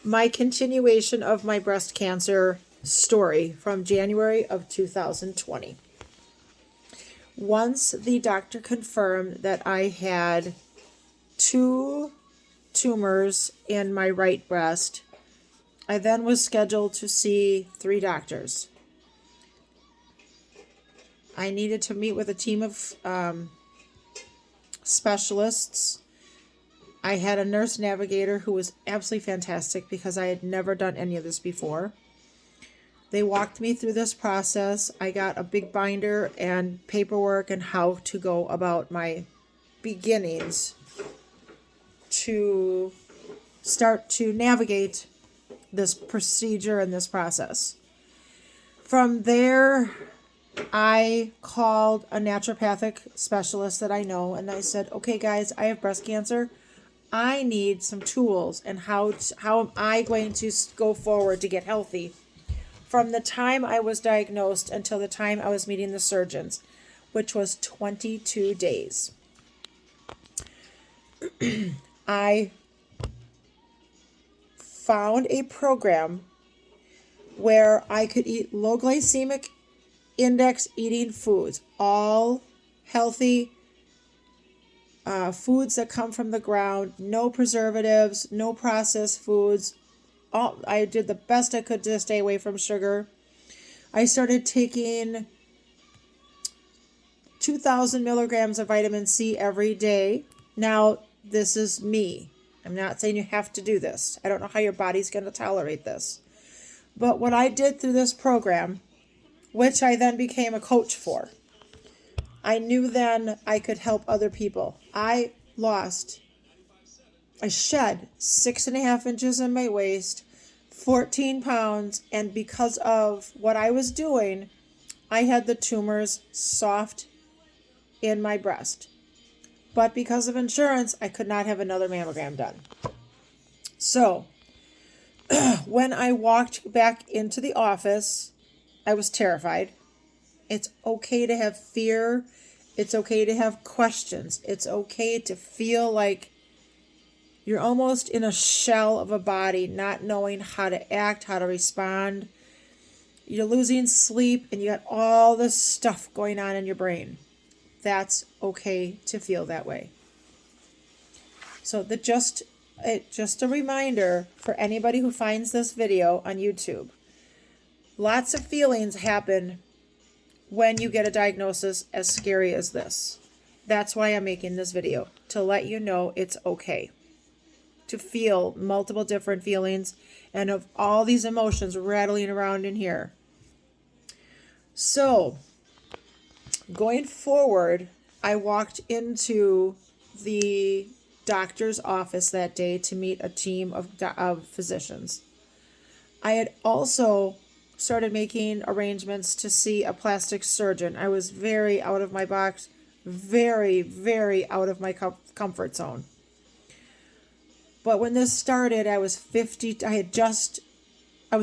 my continuation of my breast cancer story from January of 2020. Once the doctor confirmed that I had 2 tumors in my right breast, I then was scheduled to see 3 doctors. I needed to meet with a team of specialists. I had a nurse navigator who was absolutely fantastic because I had never done any of this before. They walked me through this process. I got a big binder and paperwork and how to go about my beginnings to start to navigate this procedure and this process. From there, I called a naturopathic specialist that I know, and I said, okay, guys, I have breast cancer. I need some tools, and how am I going to go forward to get healthy from the time I was diagnosed until the time I was meeting the surgeons, which was 22 days. I found a program where I could eat low glycemic index eating foods, all healthy foods that come from the ground, no preservatives, no processed foods. I did the best I could to stay away from sugar. I started taking 2,000 milligrams of vitamin C every day. Now, this is me. I'm not saying you have to do this. I don't know how your body's going to tolerate this. But what I did through this program, which I then became a coach for, I knew then I could help other people. I shed 6.5 inches in my waist, 14 pounds, and because of what I was doing, I had the tumors soft in my breast. But because of insurance, I could not have another mammogram done. So, when I walked back into the office, I was terrified. It's okay to have fear. It's okay to have questions. It's okay to feel like you're almost in a shell of a body, not knowing how to act, how to respond. You're losing sleep and you got all this stuff going on in your brain. That's okay to feel that way. So just a reminder for anybody who finds this video on YouTube. Lots of feelings happen when you get a diagnosis as scary as this. That's why I'm making this video, to let you know it's okay to feel multiple different feelings and of all these emotions rattling around in here. So, going forward, I walked into the doctor's office that day to meet a team of physicians. I had also started making arrangements to see a plastic surgeon. I was very out of my box, very, very out of my comfort zone. But when this started, I was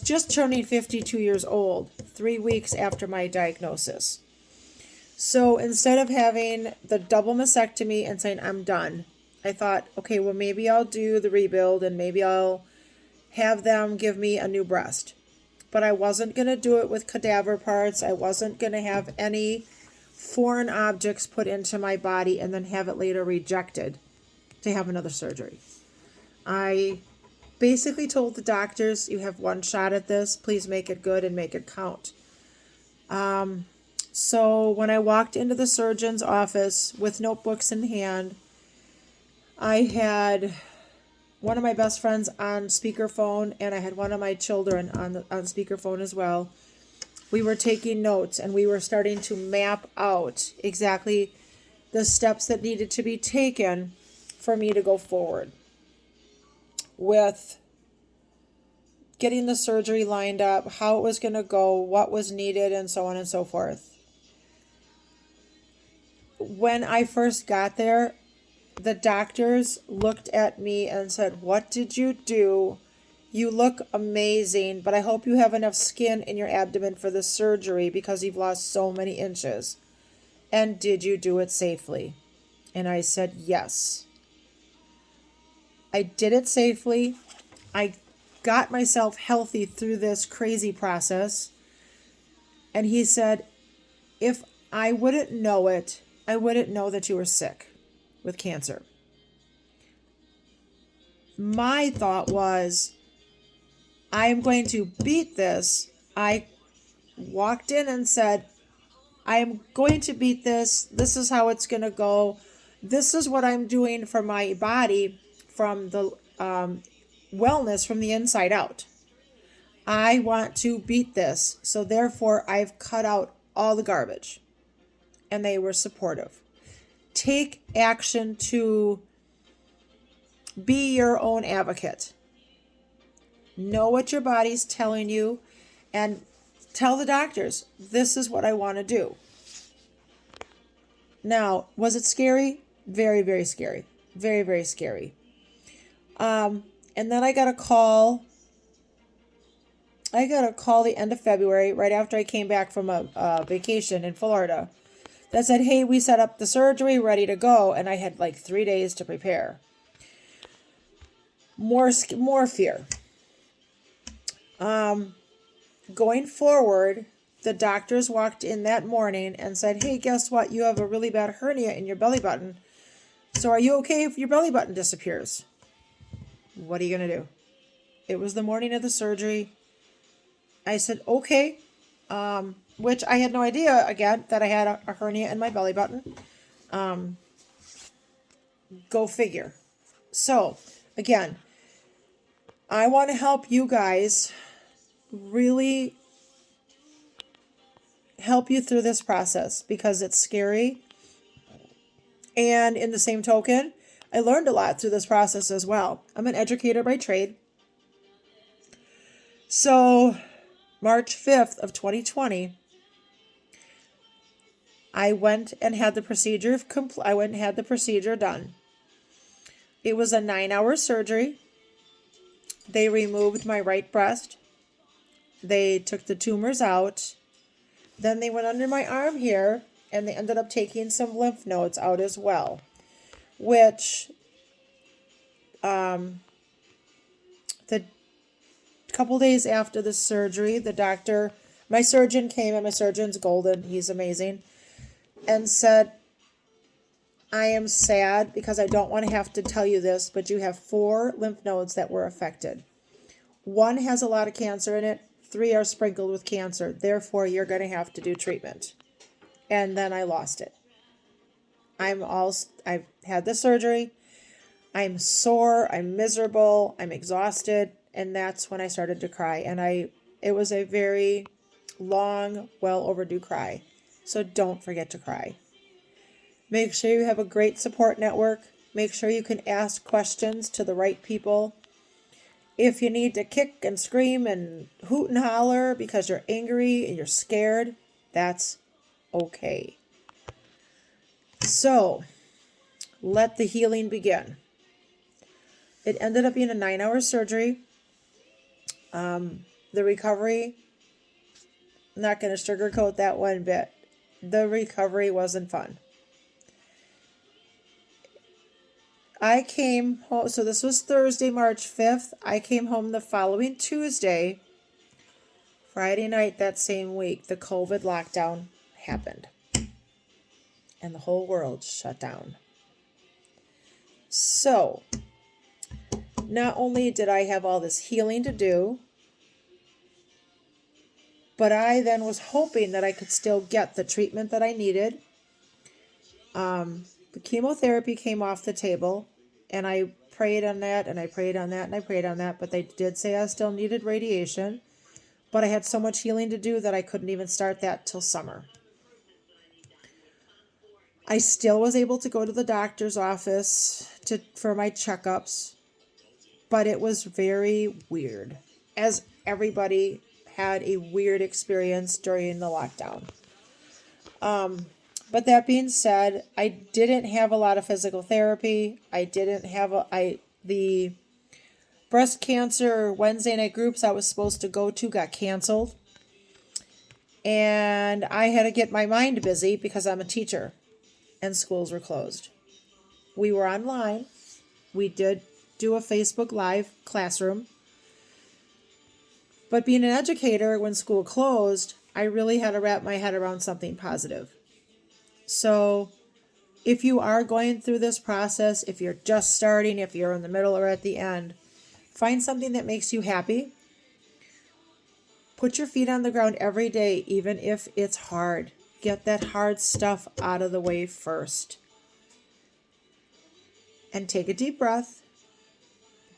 just turning 52 years old, 3 weeks after my diagnosis. So instead of having the double mastectomy and saying I'm done, I thought, okay, well, maybe I'll do the rebuild and maybe I'll have them give me a new breast. But I wasn't going to do it with cadaver parts. I wasn't going to have any foreign objects put into my body and then have it later rejected to have another surgery. I basically told the doctors, you have one shot at this. Please make it good and make it count. So when I walked into the surgeon's office with notebooks in hand, I had one of my best friends on speakerphone, and I had one of my children on speakerphone as well. We were taking notes, and we were starting to map out exactly the steps that needed to be taken for me to go forward with getting the surgery lined up, how it was going to go, what was needed, and so on and so forth. When I first got there, the doctors looked at me and said, "What did you do? You look amazing, but I hope you have enough skin in your abdomen for the surgery because you've lost so many inches. And did you do it safely?" And I said, yes. I did it safely. I got myself healthy through this crazy process. And he said, if I wouldn't know it, I wouldn't know that you were sick with cancer. My thought was, I am going to beat this. I walked in and said, I am going to beat this. This is how it's going to go. This is what I'm doing for my body from the wellness from the inside out. I want to beat this. So therefore, I've cut out all the garbage. And they were supportive. Take action to be your own advocate. Know what your body's telling you and tell the doctors, this is what I want to do. Now, was it scary? Very, very scary. Very, very scary. And then I got a call. The end of February, right after I came back from a vacation in Florida, that said, hey, we set up the surgery, ready to go. And I had like 3 days to prepare. More fear. Going forward, the doctors walked in that morning and said, hey, guess what? You have a really bad hernia in your belly button. So are you okay if your belly button disappears? What are you going to do? It was the morning of the surgery. I said, okay, which I had no idea, again, that I had a hernia in my belly button. Go figure. So, again, I want to help you guys really help you through this process because it's scary. And in the same token, I learned a lot through this process as well. I'm an educator by trade. So March 5th of 2020, I went and had the procedure done. It was a 9-hour surgery. They removed my right breast. They took the tumors out. Then they went under my arm here, and they ended up taking some lymph nodes out as well, which the couple days after the surgery, my surgeon came, and my surgeon's golden, he's amazing, and said, I am sad because I don't want to have to tell you this, but you have 4 lymph nodes that were affected. 1 has a lot of cancer in it. 3 are sprinkled with cancer. Therefore, you're going to have to do treatment. And then I lost it. I've had the surgery. I'm sore. I'm miserable. I'm exhausted. And that's when I started to cry. And it was a very long, well overdue cry. So don't forget to cry. Make sure you have a great support network. Make sure you can ask questions to the right people. If you need to kick and scream and hoot and holler because you're angry and you're scared, that's okay. So, let the healing begin. It ended up being a 9-hour surgery. The recovery, I'm not going to sugarcoat that one bit. The recovery wasn't fun. I came home, so this was Thursday, March 5th. I came home the following Tuesday. Friday night that same week, the COVID lockdown happened. And the whole world shut down. So, not only did I have all this healing to do, but I then was hoping that I could still get the treatment that I needed. The chemotherapy came off the table, and I prayed on that, and I prayed on that, and I prayed on that, but they did say I still needed radiation, but I had so much healing to do that I couldn't even start that till summer. I still was able to go to the doctor's office for my checkups, but it was very weird, as everybody had a weird experience during the lockdown. But that being said, I didn't have a lot of physical therapy. I didn't have the breast cancer Wednesday night groups I was supposed to go to got canceled. And I had to get my mind busy because I'm a teacher and schools were closed. We were online. We did do a Facebook Live classroom. But being an educator, when school closed, I really had to wrap my head around something positive. So if you are going through this process, if you're just starting, if you're in the middle or at the end, find something that makes you happy. Put your feet on the ground every day, even if it's hard. Get that hard stuff out of the way first. And take a deep breath,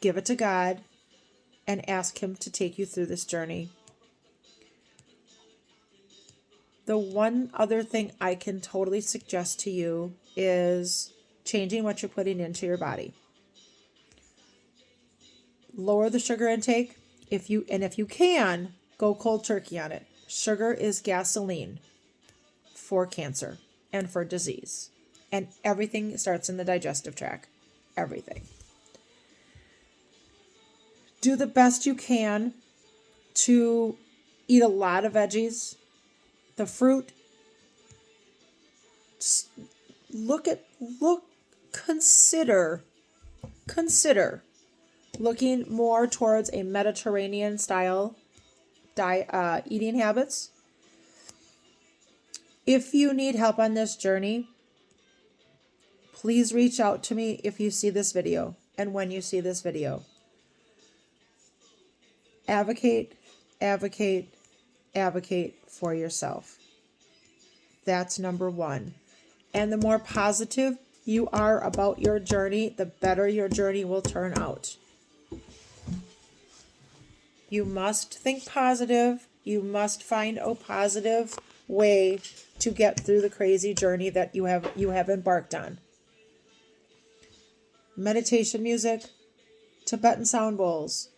give it to God, and ask Him to take you through this journey. The one other thing I can totally suggest to you is changing what you're putting into your body. Lower the sugar intake. If you can, go cold turkey on it. Sugar is gasoline for cancer and for disease. And everything starts in the digestive tract. Everything. Do the best you can to eat a lot the fruit. Consider looking more towards a Mediterranean style eating habits. If you need help on this journey, please reach out to me if you see this video and when you see this video. Advocate for yourself. That's number one. And the more positive you are about your journey, the better your journey will turn out. You must think positive. You must find a positive way to get through the crazy journey that you have embarked on. Meditation music, Tibetan sound bowls,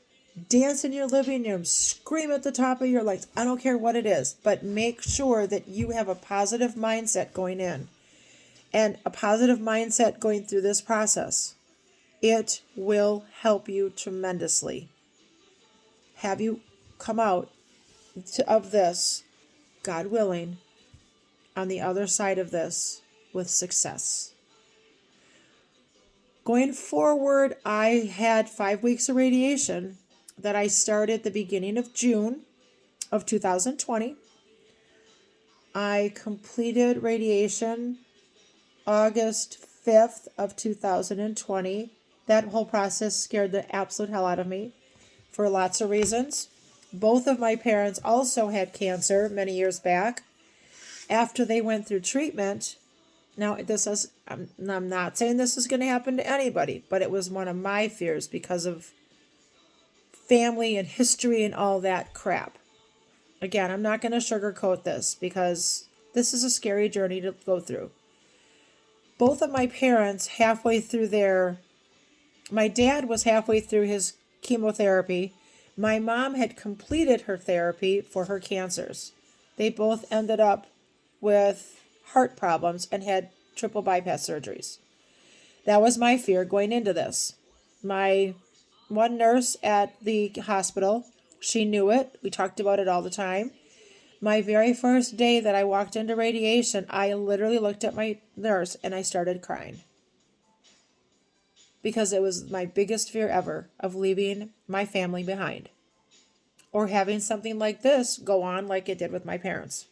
dance in your living room, scream at the top of your lungs. I don't care what it is, but make sure that you have a positive mindset going in and a positive mindset going through this process. It will help you tremendously. Have you come out of this, God willing, on the other side of this with success. Going forward, I had 5 weeks of radiation that I started the beginning of June of 2020. I completed radiation August 5th of 2020. That whole process scared the absolute hell out of me for lots of reasons. Both of my parents also had cancer many years back. After they went through treatment, now I'm not saying this is going to happen to anybody, but it was one of my fears because of family and history and all that crap. Again, I'm not going to sugarcoat this because this is a scary journey to go through. Both of my parents, my dad was halfway through his chemotherapy. My mom had completed her therapy for her cancers. They both ended up with heart problems and had triple bypass surgeries. That was my fear going into this. My one nurse at the hospital, she knew it. We talked about it all the time. My very first day that I walked into radiation, I literally looked at my nurse and I started crying. Because it was my biggest fear ever of leaving my family behind. Or having something like this go on like it did with my parents.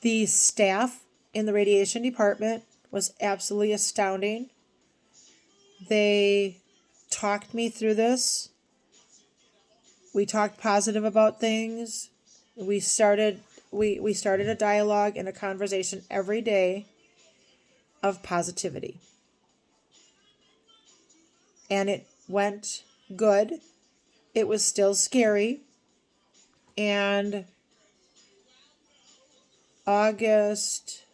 The staff in the radiation department was absolutely astounding. They talked me through this. We talked positive about things. We started a dialogue and a conversation every day of positivity. And it went good. It was still scary. And August,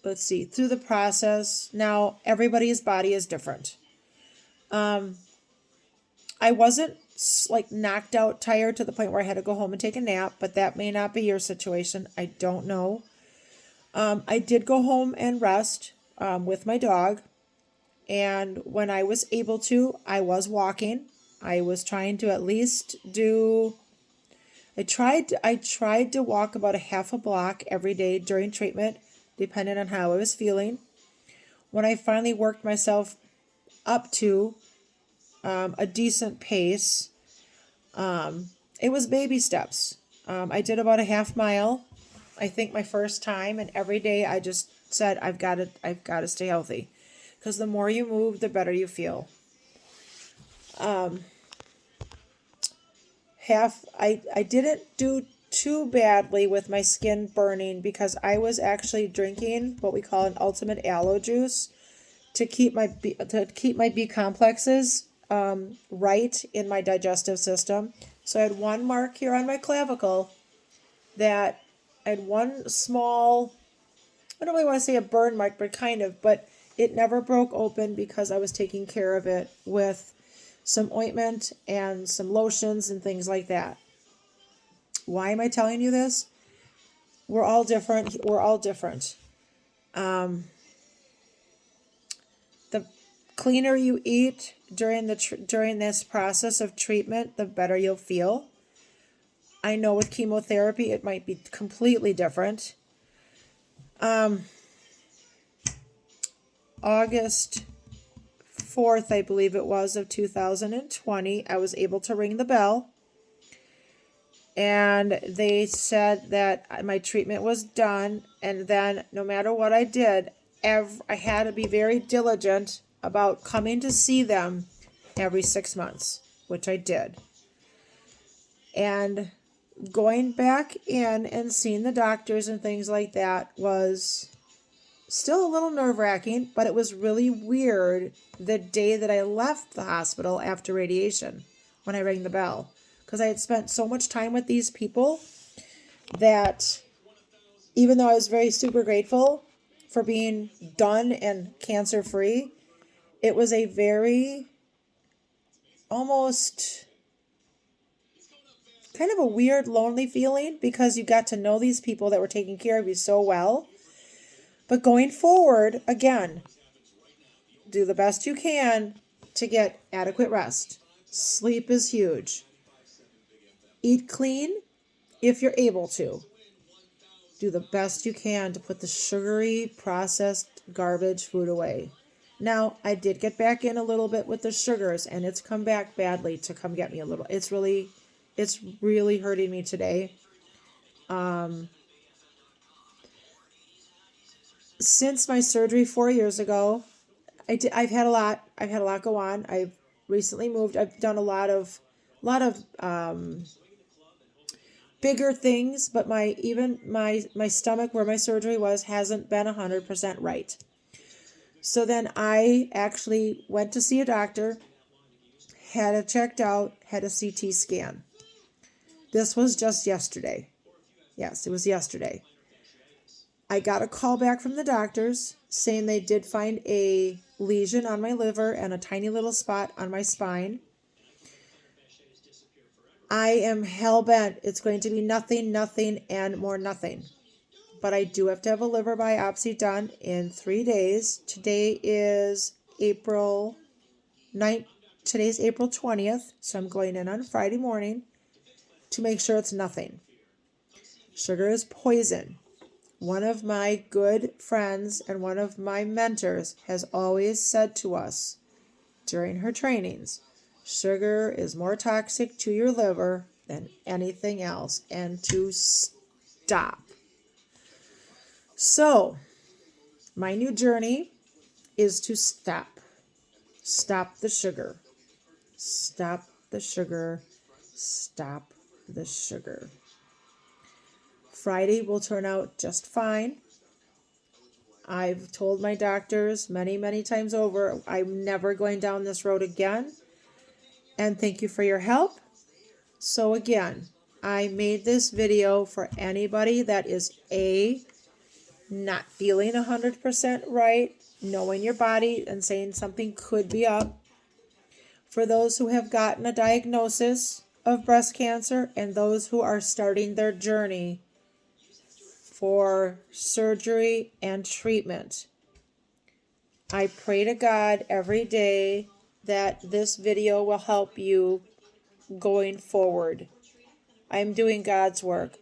through the process, now everybody's body is different. I wasn't knocked out tired to the point where I had to go home and take a nap, but that may not be your situation. I don't know. I did go home and rest with my dog. And when I was able to, I was walking. I was trying to at least I tried to walk about a half a block every day during treatment, depending on how I was feeling. When I finally worked myself up to a decent pace, It was baby steps. I did about a half mile, I think, my first time, and every day I just said, I've got to stay healthy, because the more you move, the better you feel. I didn't do too badly with my skin burning, because I was actually drinking what we call an ultimate aloe juice to keep my B complexes right in my digestive system. So I had one mark here on my clavicle that I had one small, I don't really want to say a burn mark, but kind of, but it never broke open because I was taking care of it with some ointment and some lotions and things like that. Why am I telling you this? We're all different. We're all different. The cleaner you eat during this process of treatment, the better you'll feel. I know with chemotherapy, it might be completely different. August 4th, I believe it was, of 2020, I was able to ring the bell. And they said that my treatment was done. And then no matter what I did, I had to be very diligent about coming to see them every 6 months, which I did. And going back in and seeing the doctors and things like that was still a little nerve-wracking, but it was really weird the day that I left the hospital after radiation when I rang the bell, because I had spent so much time with these people that even though I was very super grateful for being done and cancer-free, it was a very almost kind of a weird, lonely feeling, because you got to know these people that were taking care of you so well. But going forward, again, do the best you can to get adequate rest. Sleep is huge. Eat clean if you're able to. Do the best you can to put the sugary, processed garbage food away. Now, I did get back in a little bit with the sugars, and it's come back badly to come get me a little. It's really hurting me today. Since my surgery 4 years ago, I've had a lot go on. I've recently moved. I've done a lot of bigger things, but my stomach, where my surgery was, hasn't been 100% right. So then I actually went to see a doctor, had it checked out, had a CT scan. This was just yesterday. Yes, it was yesterday. I got a call back from the doctors saying they did find a lesion on my liver and a tiny little spot on my spine. I am hell-bent. It's going to be nothing, and more nothing. But I do have to have a liver biopsy done in 3 days. Today is April 9th. Today's April 20th, so I'm going in on Friday morning to make sure it's nothing. Sugar is poison. One of my good friends and one of my mentors has always said to us during her trainings, sugar is more toxic to your liver than anything else, and to stop. So, my new journey is to stop. Stop the sugar. Stop the sugar. Stop the sugar. Friday will turn out just fine. I've told my doctors many, many times over, I'm never going down this road again. And thank you for your help. So again, I made this video for anybody that is not feeling 100% right, knowing your body and saying something could be up. For those who have gotten a diagnosis of breast cancer and those who are starting their journey for surgery and treatment. I pray to God every day that this video will help you going forward. I'm doing God's work.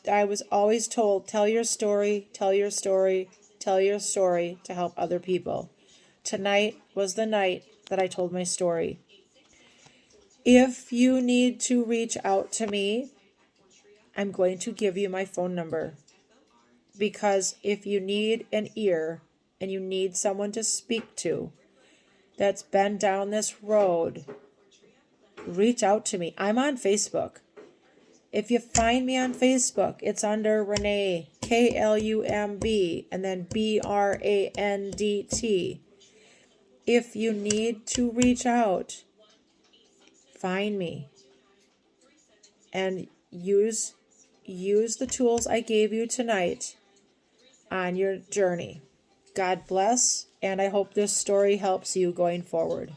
I was always told, tell your story, tell your story, tell your story to help other people. Tonight was the night that I told my story. If you need to reach out to me, I'm going to give you my phone number. Because if you need an ear and you need someone to speak to that's been down this road, reach out to me. I'm on Facebook. If you find me on Facebook, it's under Renee, KLUMB, and then BRANDT. If you need to reach out, find me and use the tools I gave you tonight on your journey. God bless, and I hope this story helps you going forward.